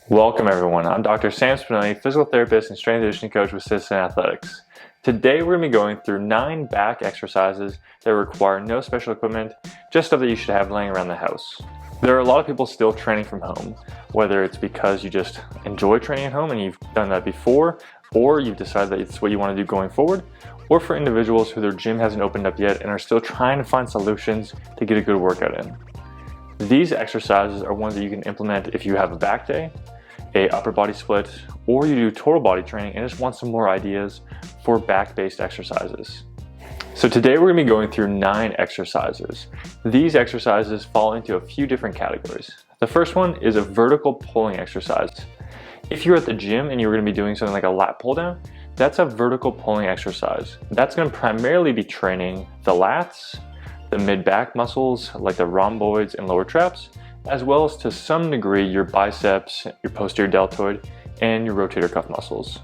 Welcome everyone, I'm Dr. Sam Spinelli, physical therapist and strength and conditioning coach with Citizen Athletics. Today we're going to be going through 9 back exercises that require no special equipment, just stuff that you should have laying around the house. There are a lot of people still training from home, whether it's because you just enjoy training at home and you've done that before, or you've decided that it's what you want to do going forward, or for individuals who their gym hasn't opened up yet and are still trying to find solutions to get a good workout in. These exercises are ones that you can implement if you have a back day, a upper body split, or you do total body training and just want some more ideas for back-based exercises. So today we're going to be going through 9 exercises. These exercises fall into a few different categories. The first one is a vertical pulling exercise. If you're at the gym and you're going to be doing something like a lat pull down, that's a vertical pulling exercise. That's going to primarily be training the lats, the mid-back muscles like the rhomboids and lower traps, as well as to some degree your biceps, your posterior deltoid, and your rotator cuff muscles.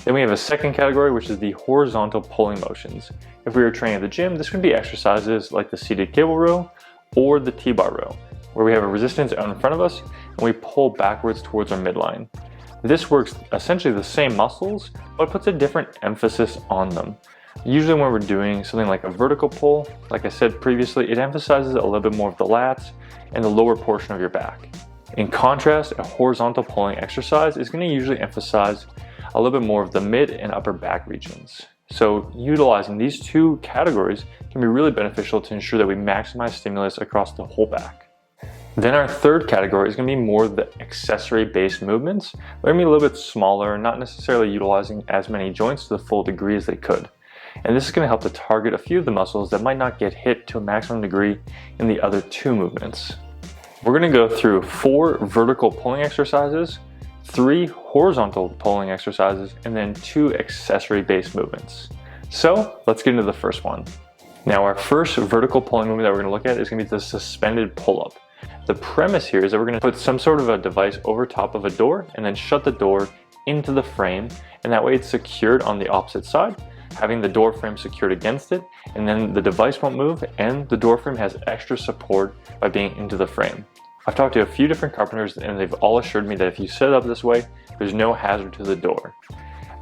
Then we have a second category, which is the horizontal pulling motions. If we were training at the gym, this would be exercises like the seated cable row or the T-bar row, where we have a resistance out in front of us and we pull backwards towards our midline. This works essentially the same muscles, but puts a different emphasis on them. Usually when we're doing something like a vertical pull, like I said previously, it emphasizes a little bit more of the lats and the lower portion of your back. In contrast, a horizontal pulling exercise is going to usually emphasize a little bit more of the mid and upper back regions. So utilizing these two categories can be really beneficial to ensure that we maximize stimulus across the whole back. Then our third category is going to be more of the accessory-based movements. They're going to be a little bit smaller, not necessarily utilizing as many joints to the full degree as they could. And this is going to help to target a few of the muscles that might not get hit to a maximum degree in the other 2 movements. We're going to go through 4 vertical pulling exercises, 3 horizontal pulling exercises, and then 2 accessory-based movements. So let's get into the first one. Now our first vertical pulling movement that we're going to look at is going to be the suspended pull-up. The premise here is that we're going to put some sort of a device over top of a door and then shut the door into the frame, and that way it's secured on the opposite side, having the door frame secured against it, and then the device won't move and the door frame has extra support by being into the frame. I've talked to a few different carpenters and they've all assured me that if you set it up this way, there's no hazard to the door.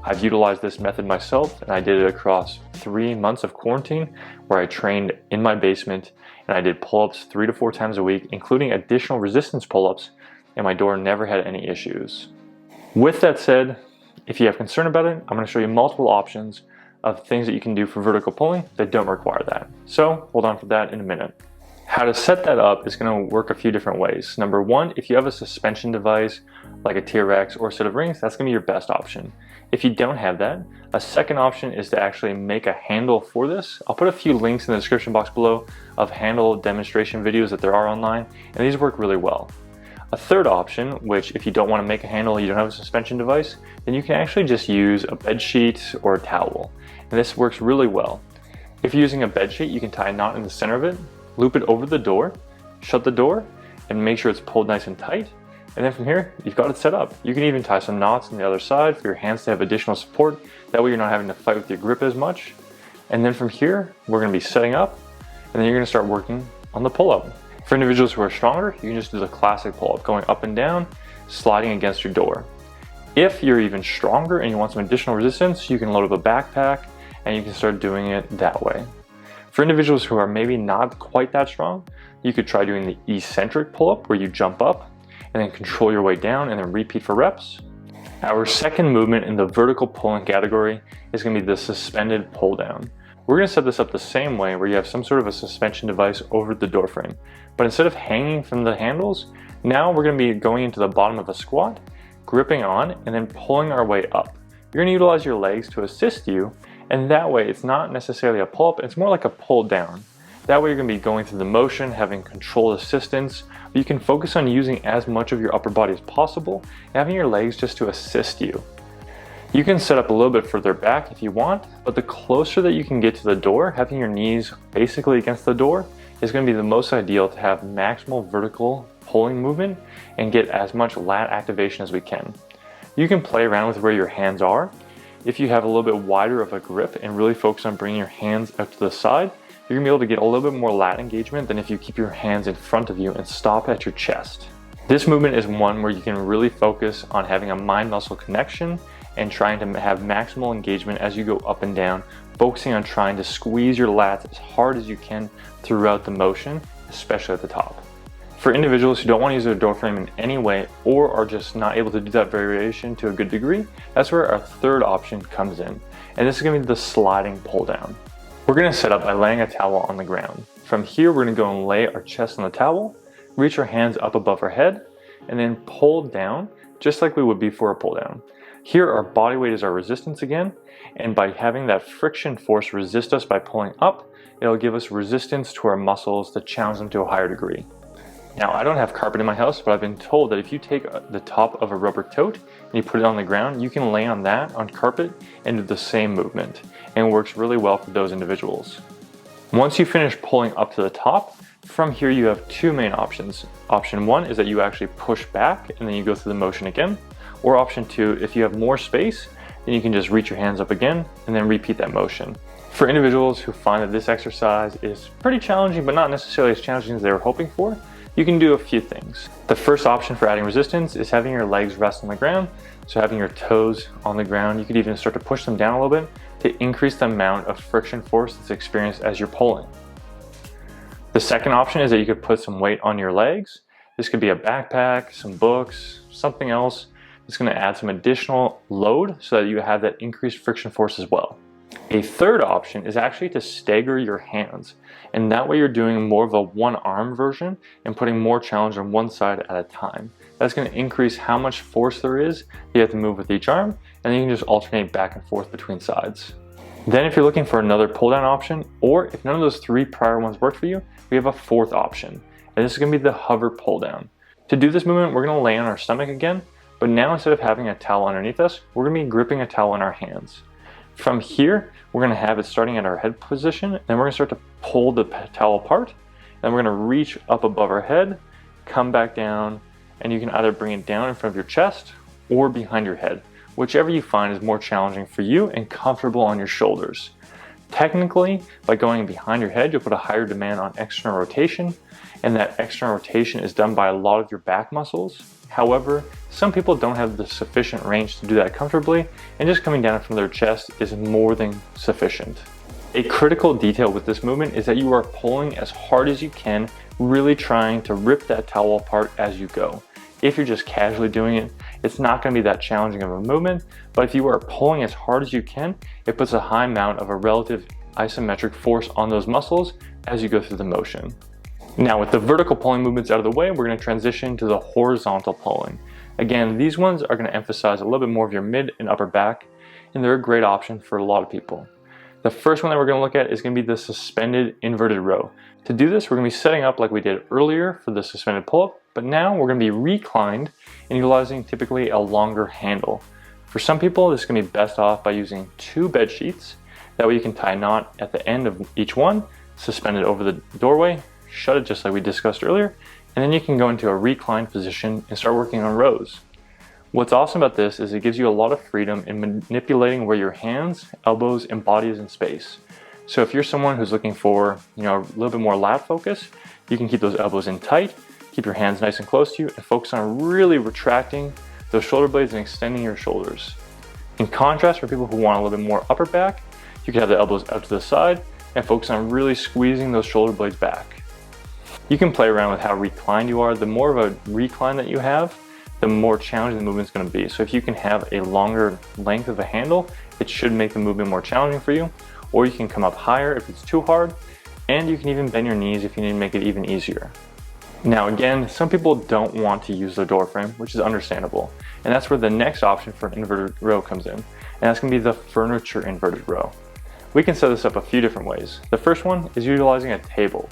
I've utilized this method myself and I did it across 3 months of quarantine where I trained in my basement and I did pull-ups 3 to 4 times a week, including additional resistance pull-ups, and my door never had any issues. With that said, if you have concern about it, I'm going to show you multiple options of things that you can do for vertical pulling that don't require that. So hold on for that in a minute. How to set that up is going to work a few different ways. Number 1, if you have a suspension device like a TRX or a set of rings, that's going to be your best option. If you don't have that, a second option is to actually make a handle for this. I'll put a few links in the description box below of handle demonstration videos that there are online, and these work really well. A third option, which if you don't want to make a handle, you don't have a suspension device, then you can actually just use a bed sheet or a towel. And this works really well. If you're using a bed sheet, you can tie a knot in the center of it, loop it over the door, shut the door, and make sure it's pulled nice and tight. And then from here, you've got it set up. You can even tie some knots on the other side for your hands to have additional support. That way you're not having to fight with your grip as much. And then from here, we're going to be setting up, and then you're going to start working on the pull-up. For individuals who are stronger, you can just do the classic pull-up, going up and down, sliding against your door. If you're even stronger and you want some additional resistance, you can load up a backpack and you can start doing it that way. For individuals who are maybe not quite that strong, you could try doing the eccentric pull-up where you jump up and then control your way down and then repeat for reps. Our second movement in the vertical pulling category is going to be the suspended pull down. We're going to set this up the same way where you have some sort of a suspension device over the door frame. But instead of hanging from the handles, now we're going to be going into the bottom of a squat, gripping on, and then pulling our way up. You're going to utilize your legs to assist you, and that way it's not necessarily a pull-up, it's more like a pull down. That way you're going to be going through the motion, having controlled assistance, but you can focus on using as much of your upper body as possible, and having your legs just to assist you. You can set up a little bit further back if you want, but the closer that you can get to the door, having your knees basically against the door is going to be the most ideal to have maximal vertical pulling movement and get as much lat activation as we can. You can play around with where your hands are. If you have a little bit wider of a grip and really focus on bringing your hands out to the side, you're going to be able to get a little bit more lat engagement than if you keep your hands in front of you and stop at your chest. This movement is one where you can really focus on having a mind-muscle connection and trying to have maximal engagement as you go up and down, focusing on trying to squeeze your lats as hard as you can throughout the motion, especially at the top. For individuals who don't want to use their door frame in any way or are just not able to do that variation to a good degree, that's where our third option comes in. And this is going to be the sliding pull down. We're going to set up by laying a towel on the ground. From here, we're going to go and lay our chest on the towel, reach our hands up above our head, and then pull down just like we would be for a pull down. Here, our body weight is our resistance again, and by having that friction force resist us by pulling up, it'll give us resistance to our muscles to challenge them to a higher degree. Now, I don't have carpet in my house, but I've been told that if you take the top of a rubber tote and you put it on the ground, you can lay on that on carpet and do the same movement, and it works really well for those individuals. Once you finish pulling up to the top, from here you have two main options. Option one is that you actually push back and then you go through the motion again. Or option two, if you have more space, then you can just reach your hands up again and then repeat that motion. For individuals who find that this exercise is pretty challenging, but not necessarily as challenging as they were hoping for, you can do a few things. The first option for adding resistance is having your legs rest on the ground. So having your toes on the ground, you could even start to push them down a little bit to increase the amount of friction force that's experienced as you're pulling. The second option is that you could put some weight on your legs. This could be a backpack, some books, something else. It's going to add some additional load so that you have that increased friction force as well. A third option is actually to stagger your hands, and that way you're doing more of a one-arm version and putting more challenge on one side at a time. That's going to increase how much force there is you have to move with each arm, and then you can just alternate back and forth between sides. Then if you're looking for another pull-down option, or if none of those three prior ones work for you, we have a fourth option, and this is going to be the hover pull-down. To do this movement, we're going to lay on our stomach again, but now instead of having a towel underneath us, we're going to be gripping a towel in our hands. From here, we're going to have it starting at our head position, and then we're going to start to pull the towel apart, and we're going to reach up above our head, come back down, and you can either bring it down in front of your chest or behind your head, whichever you find is more challenging for you and comfortable on your shoulders. Technically, by going behind your head, you'll put a higher demand on external rotation, and that external rotation is done by a lot of your back muscles. However, some people don't have the sufficient range to do that comfortably, and just coming down from their chest is more than sufficient. A critical detail with this movement is that you are pulling as hard as you can, really trying to rip that towel apart as you go. If you're just casually doing it, it's not going to be that challenging of a movement, but if you are pulling as hard as you can, it puts a high amount of a relative isometric force on those muscles as you go through the motion. Now with the vertical pulling movements out of the way, we're going to transition to the horizontal pulling. Again, these ones are going to emphasize a little bit more of your mid and upper back, and they're a great option for a lot of people. The first one that we're going to look at is going to be the suspended inverted row. To do this, we're going to be setting up like we did earlier for the suspended pull-up, but now we're going to be reclined and utilizing typically a longer handle. For some people, this is going to be best off by using two bed sheets. That way you can tie a knot at the end of each one, suspend it over the doorway, shut it just like we discussed earlier, and then you can go into a reclined position and start working on rows. What's awesome about this is it gives you a lot of freedom in manipulating where your hands, elbows, and body is in space. So if you're someone who's looking for, a little bit more lat focus, you can keep those elbows in tight, keep your hands nice and close to you, and focus on really retracting those shoulder blades and extending your shoulders. In contrast, for people who want a little bit more upper back, you can have the elbows out to the side and focus on really squeezing those shoulder blades back. You can play around with how reclined you are. The more of a recline that you have, the more challenging the movement is going to be. So if you can have a longer length of a handle, it should make the movement more challenging for you. Or you can come up higher if it's too hard, and you can even bend your knees if you need to make it even easier. Now again, some people don't want to use the door frame, which is understandable. And that's where the next option for an inverted row comes in. And that's going to be the furniture inverted row. We can set this up a few different ways. The first one is utilizing a table.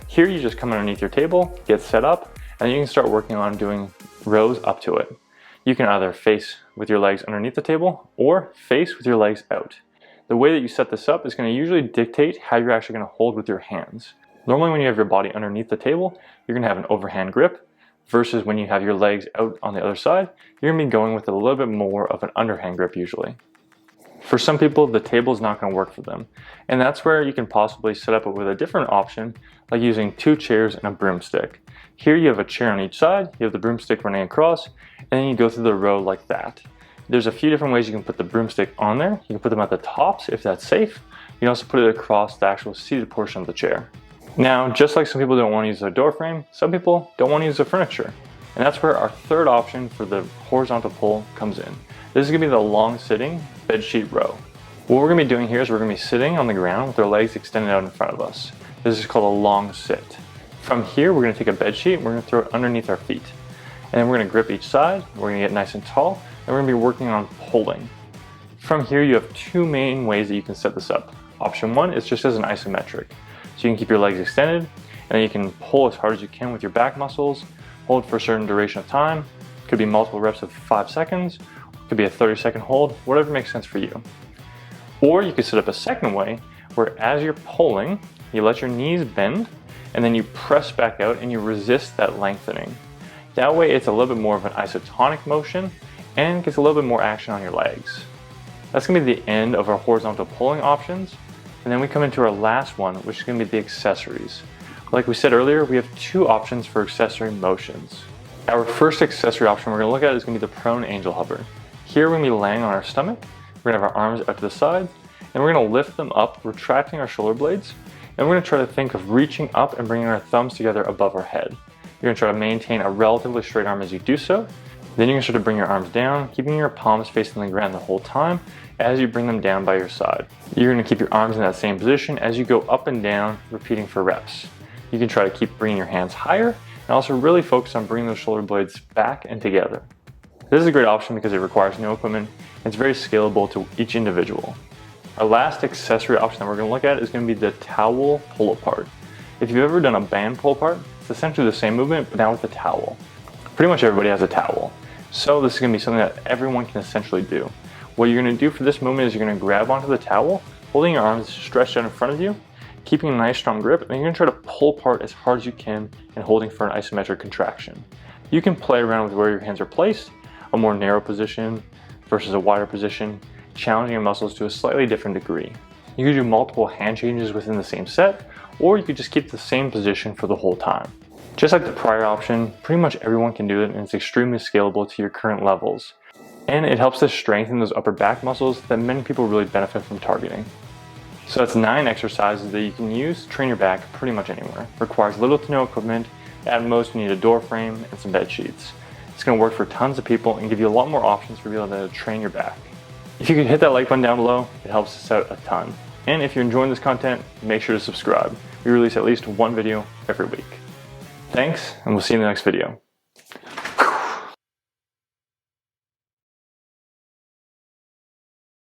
Here you just come underneath your table, get set up, and you can start working on doing rows up to it. You can either face with your legs underneath the table or face with your legs out. The way that you set this up is going to usually dictate how you're actually going to hold with your hands. Normally when you have your body underneath the table, you're going to have an overhand grip, versus when you have your legs out on the other side, you're going to be going with a little bit more of an underhand grip usually. For some people, the table is not going to work for them, and that's where you can possibly set up with a different option, like using two chairs and a broomstick. Here you have a chair on each side, you have the broomstick running across, and then you go through the row like that. There's a few different ways you can put the broomstick on there. You can put them at the tops if that's safe. You can also put it across the actual seated portion of the chair. Now, just like some people don't want to use a door frame, some people don't want to use the furniture. And that's where our third option for the horizontal pull comes in. This is going to be the long sitting bedsheet row. What we're going to be doing here is we're going to be sitting on the ground with our legs extended out in front of us. This is called a long sit. From here, we're going to take a bedsheet and we're going to throw it underneath our feet. And then we're going to grip each side, we're going to get nice and tall, and we're going to be working on pulling. From here, you have two main ways that you can set this up. Option one is just as an isometric. So you can keep your legs extended, and then you can pull as hard as you can with your back muscles, hold for a certain duration of time. It could be multiple reps of 5 seconds, it could be a 30-second hold, whatever makes sense for you. Or you could set up a second way, where as you're pulling, you let your knees bend, and then you press back out and you resist that lengthening. That way it's a little bit more of an isotonic motion and gets a little bit more action on your legs. That's going to be the end of our horizontal pulling options. And then we come into our last one, which is going to be the accessories. Like we said earlier, we have two options for accessory motions. Our first accessory option we're going to look at is going to be the prone angel hover. Here we're going to be laying on our stomach, we're going to have our arms out to the side, and we're going to lift them up, retracting our shoulder blades, and we're going to try to think of reaching up and bringing our thumbs together above our head. You're going to try to maintain a relatively straight arm as you do so. Then you're going to start to bring your arms down, keeping your palms facing the ground the whole time as you bring them down by your side. You're going to keep your arms in that same position as you go up and down, repeating for reps. You can try to keep bringing your hands higher and also really focus on bringing those shoulder blades back and together. This is a great option because it requires no equipment and it's very scalable to each individual. Our last accessory option that we're going to look at is going to be the towel pull apart. If you've ever done a band pull apart, it's essentially the same movement but now with a towel. Pretty much everybody has a towel. So this is going to be something that everyone can essentially do. What you're going to do for this movement is you're going to grab onto the towel, holding your arms stretched out in front of you, keeping a nice strong grip, and you're going to try to pull apart as hard as you can and holding for an isometric contraction. You can play around with where your hands are placed, a more narrow position versus a wider position, challenging your muscles to a slightly different degree. You could do multiple hand changes within the same set, or you could just keep the same position for the whole time. Just like the prior option, pretty much everyone can do it and it's extremely scalable to your current levels. And it helps to strengthen those upper back muscles that many people really benefit from targeting. So that's 9 exercises that you can use to train your back pretty much anywhere. Requires little to no equipment. At most you need a door frame and some bed sheets. It's going to work for tons of people and give you a lot more options for being able to train your back. If you could hit that like button down below, it helps us out a ton. And if you're enjoying this content, make sure to subscribe. We release at least one video every week. Thanks, and we'll see you in the next video.